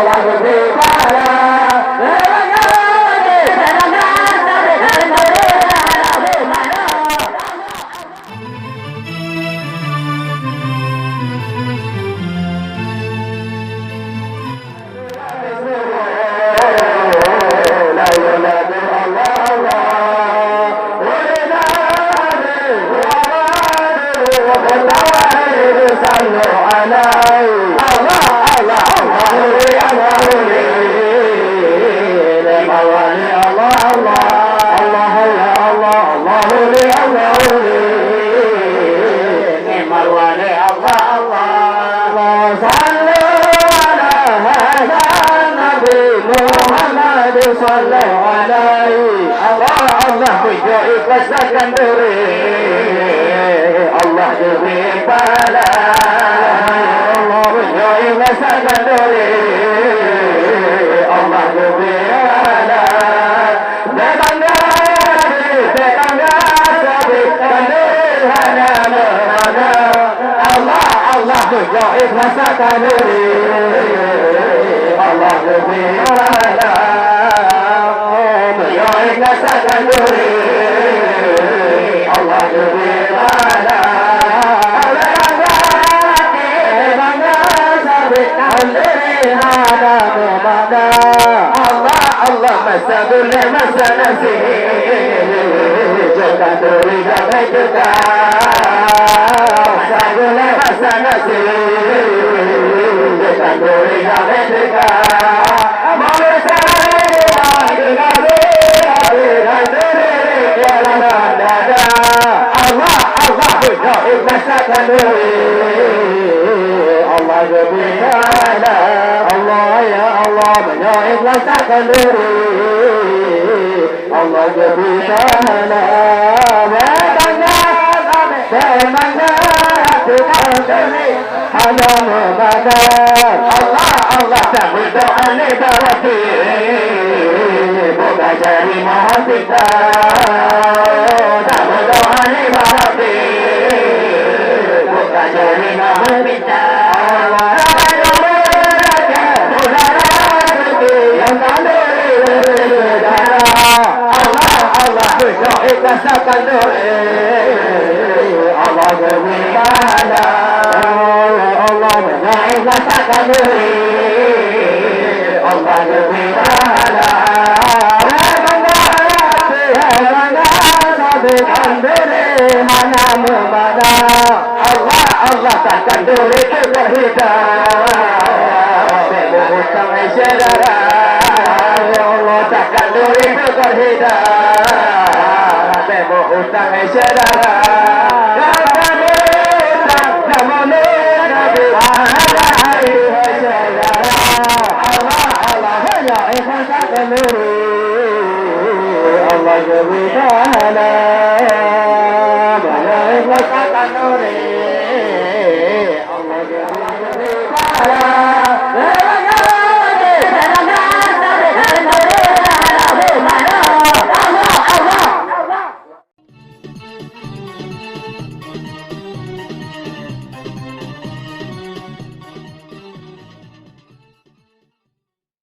Allah berbicara. Ikhlaskan diri Allah diri pada Allah ikhlaskan diri Allah diri pada tetangga sabitkan diri hanya berada Allah ikhlaskan diri Allah diri pada ikhlaskan diri Allah berwala Allah masa boleh masa nasi jangan duri jangan juga masa boleh masa nasi jangan duri jangan juga ikhlaskan diri Allah berbicara Allah ya Allah ikhlaskan diri Allah berbicara hanya membaca Allah tak berdoa berarti bukan jadi mohon kita tak berdoa berarti bukan jadi mohon kita Allah ikhlaskan diri Allah berbicara Allah ikhlaskan diri Allah berbicara sabitkan diri hanya membaca Allah takkan diri terhidat berhutang saudara Allah takkan diri terhidat berhutang saudara